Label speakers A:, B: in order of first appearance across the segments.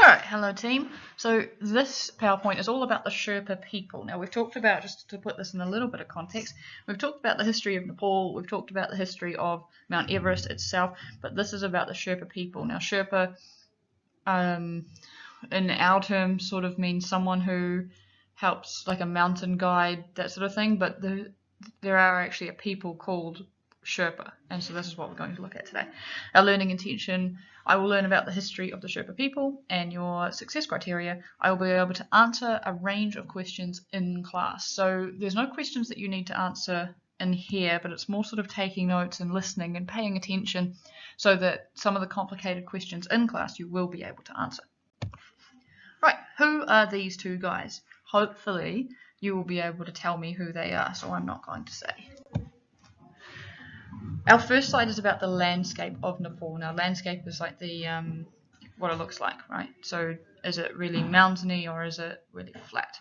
A: Alright, hello team. So this PowerPoint is all about the Sherpa people. Now we've talked about, just to put this in a little bit of context, we've talked about the history of Nepal, we've talked about the history of Mount Everest itself, but this is about the Sherpa people. Now Sherpa, in our terms, sort of means someone who helps, like a mountain guide, that sort of thing, but there are actually a people called Sherpa, and so this is what we're going to look at today. Our learning intention: I will learn about the history of the Sherpa people, and your success criteria: I will be able to answer a range of questions in class. So there's no questions that you need to answer in here, but it's more sort of taking notes and listening and paying attention so that some of the complicated questions in class you will be able to answer. Right, who are these two guys? Hopefully you will be able to tell me who they are, so I'm not going to say. Our first slide is about the landscape of Nepal. Now, landscape is like the what it looks like, right? So is it really mountainy or is it really flat?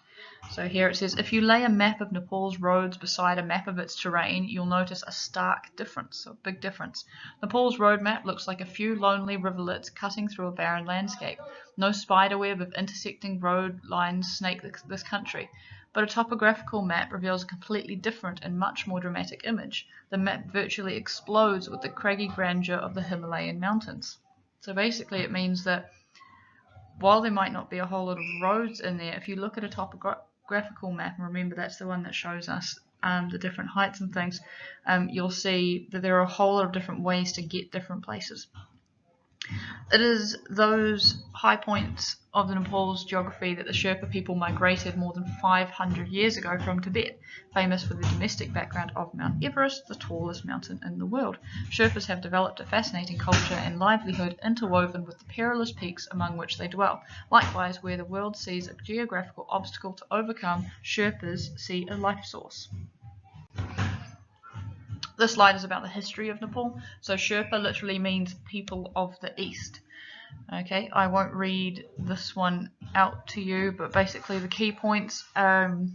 A: So here it says, if you lay a map of Nepal's roads beside a map of its terrain, you'll notice a stark difference, so a big difference. Nepal's road map looks like a few lonely rivulets cutting through a barren landscape. No spiderweb of intersecting road lines snake this country. But a topographical map reveals a completely different and much more dramatic image. The map virtually explodes with the craggy grandeur of the Himalayan mountains. So basically it means that while there might not be a whole lot of roads in there, if you look at a topographical map, and remember that's the one that shows us the different heights and things, you'll see that there are a whole lot of different ways to get different places. It is those high points of the Nepal's geography that the Sherpa people migrated more than 500 years ago from Tibet, famous for the domestic background of Mount Everest, the tallest mountain in the world. Sherpas have developed a fascinating culture and livelihood interwoven with the perilous peaks among which they dwell. Likewise, where the world sees a geographical obstacle to overcome, Sherpas see a life source. This slide is about the history of Nepal. So Sherpa literally means people of the east. Okay, I won't read this one out to you, but basically the key points. The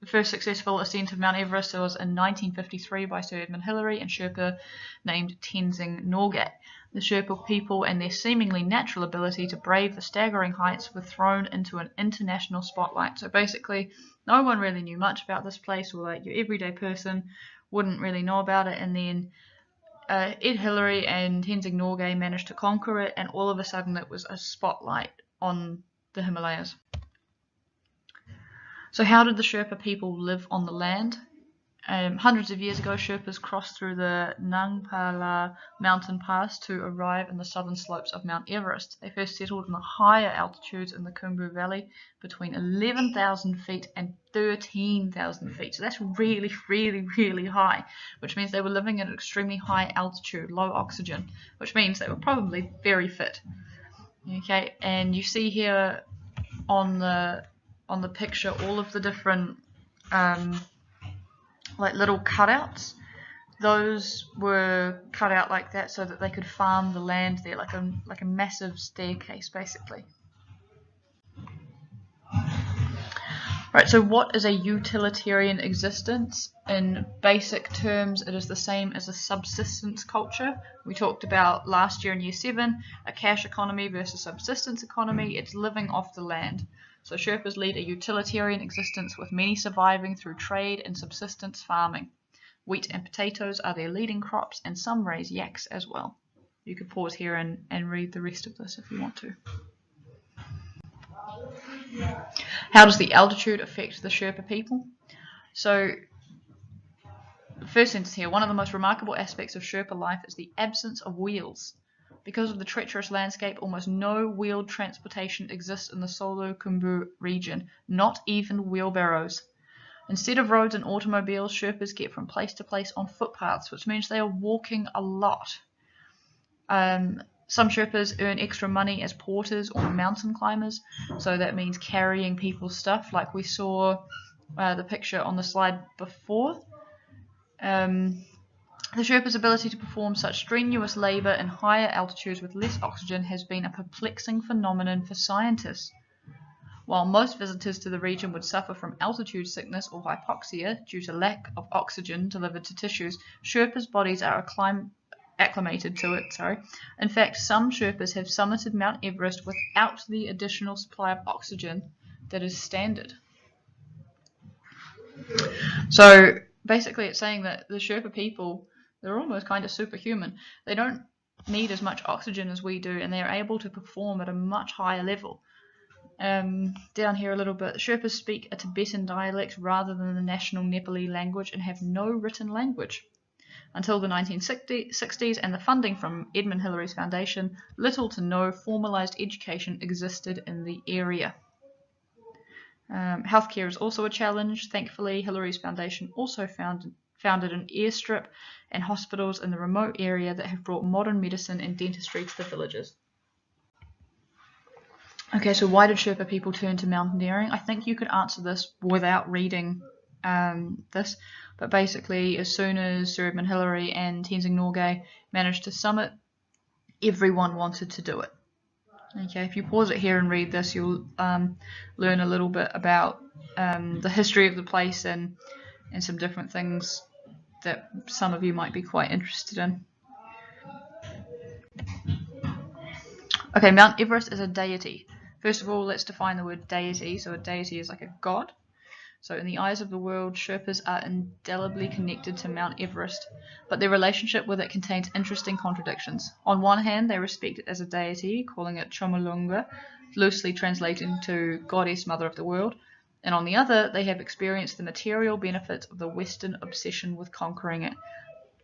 A: first successful ascent of Mount Everest was in 1953 by Sir Edmund Hillary and Sherpa named Tenzing Norgay. The Sherpa people and their seemingly natural ability to brave the staggering heights were thrown into an international spotlight. So basically, no one really knew much about this place, or like your everyday person wouldn't really know about it, and then Ed Hillary and Tenzing Norgay managed to conquer it, and all of a sudden it was a spotlight on the Himalayas. So how did the Sherpa people live on the land? Hundreds of years ago, Sherpas crossed through the Nangpala mountain pass to arrive in the southern slopes of Mount Everest. They first settled in the higher altitudes in the Khumbu Valley between 11,000 feet and 13,000 feet. So that's really, really, really high, which means they were living at an extremely high altitude, low oxygen, which means they were probably very fit. Okay, and you see here on the picture all of the different like little cutouts. Those were cut out like that so that they could farm the land there, like a massive staircase basically. Right, so what is a utilitarian existence? In basic terms, it is the same as a subsistence culture. We talked about last year in year 7, a cash economy versus subsistence economy. It's living off the land. So Sherpas lead a utilitarian existence, with many surviving through trade and subsistence farming. Wheat and potatoes are their leading crops, and some raise yaks as well. You could pause here and read the rest of this if you want to. How does the altitude affect the Sherpa people? So, the first sentence here: one of the most remarkable aspects of Sherpa life is the absence of wheels. Because of the treacherous landscape, almost no wheeled transportation exists in the Solo Khumbu region, not even wheelbarrows. Instead of roads and automobiles, Sherpas get from place to place on footpaths, which means they are walking a lot. Some Sherpas earn extra money as porters or mountain climbers, so that means carrying people's stuff, like we saw the picture on the slide before. The Sherpa's ability to perform such strenuous labour in higher altitudes with less oxygen has been a perplexing phenomenon for scientists. While most visitors to the region would suffer from altitude sickness or hypoxia due to lack of oxygen delivered to tissues, Sherpas' bodies are acclimated to it. In fact, some Sherpas have summited Mount Everest without the additional supply of oxygen that is standard. So basically it's saying that the Sherpa people, they're almost kind of superhuman. They don't need as much oxygen as we do, and they're able to perform at a much higher level. Down here a little bit, Sherpas speak a Tibetan dialect rather than the national Nepali language and have no written language. Until the 1960s and the funding from Edmund Hillary's foundation, little to no formalized education existed in the area. Healthcare is also a challenge. Thankfully, Hillary's foundation also founded an airstrip and hospitals in the remote area that have brought modern medicine and dentistry to the villages. Okay, so why did Sherpa people turn to mountaineering? I think you could answer this without reading this, but basically as soon as Sir Edmund Hillary and Tenzing Norgay managed to summit, everyone wanted to do it. Okay, if you pause it here and read this, you'll learn a little bit about the history of the place and some different things that some of you might be quite interested in. Okay, Mount Everest is a deity. First of all, let's define the word deity. So a deity is like a god. So in the eyes of the world, Sherpas are indelibly connected to Mount Everest, but their relationship with it contains interesting contradictions. On one hand, they respect it as a deity, calling it Chomolungma, loosely translating to Goddess Mother of the World, and on the other, they have experienced the material benefits of the Western obsession with conquering it.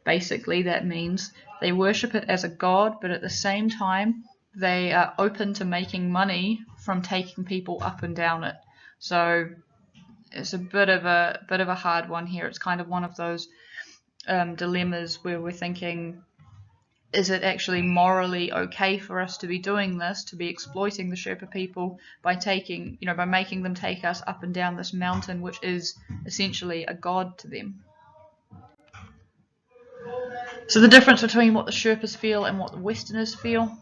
A: Basically, that means they worship it as a god, but at the same time, they are open to making money from taking people up and down it. So it's a bit of a hard one here. It's kind of one of those dilemmas where we're thinking, is it actually morally okay for us to be doing this, to be exploiting the Sherpa people by making them take us up and down this mountain, which is essentially a god to them? So the difference between what the Sherpas feel and what the Westerners feel.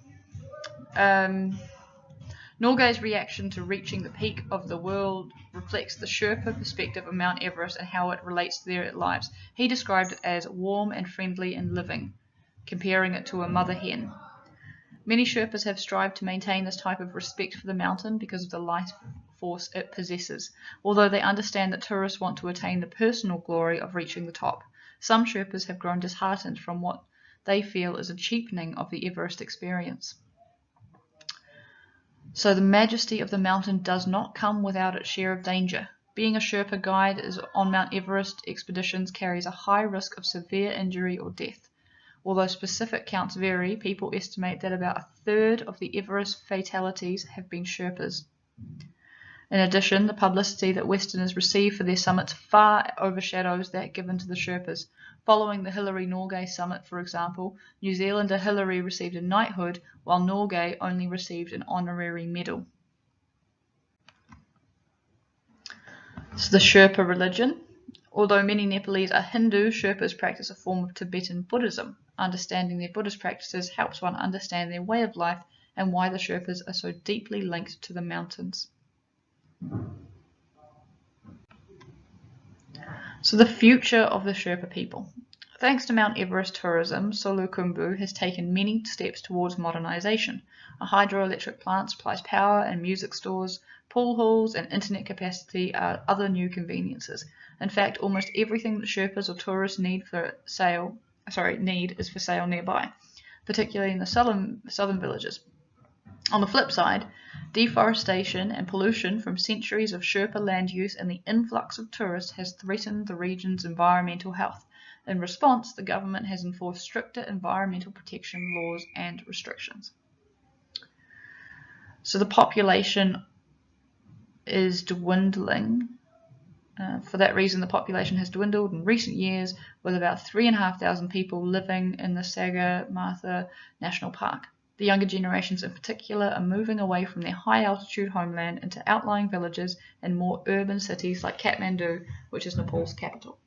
A: Norgay's reaction to reaching the peak of the world reflects the Sherpa perspective of Mount Everest and how it relates to their lives. He described it as warm and friendly and living, comparing it to a mother hen. Many Sherpas have strived to maintain this type of respect for the mountain because of the life force it possesses, although they understand that tourists want to attain the personal glory of reaching the top. Some Sherpas have grown disheartened from what they feel is a cheapening of the Everest experience. So the majesty of the mountain does not come without its share of danger. Being a Sherpa guide on Mount Everest expeditions carries a high risk of severe injury or death. Although specific counts vary, people estimate that about a third of the Everest fatalities have been Sherpas. In addition, the publicity that Westerners receive for their summits far overshadows that given to the Sherpas. Following the Hillary-Norgay summit, for example, New Zealander Hillary received a knighthood, while Norgay only received an honorary medal. So the Sherpa religion. Although many Nepalese are Hindu, Sherpas practice a form of Tibetan Buddhism. Understanding their Buddhist practices helps one understand their way of life and why the Sherpas are so deeply linked to the mountains. So the future of the Sherpa people. Thanks to Mount Everest tourism, Solukhumbu has taken many steps towards modernization. A hydroelectric plant supplies power, and music stores, pool halls, and internet capacity are other new conveniences. In fact, almost everything that Sherpas or tourists need is for sale nearby, particularly in the southern villages. On the flip side, deforestation and pollution from centuries of Sherpa land use and the influx of tourists has threatened the region's environmental health. In response, the government has enforced stricter environmental protection laws and restrictions. So the population is dwindling. For that reason, the population has dwindled in recent years, with about 3,500 people living in the Sagarmatha National Park. The younger generations in particular are moving away from their high-altitude homeland into outlying villages and more urban cities like Kathmandu, which is Nepal's capital.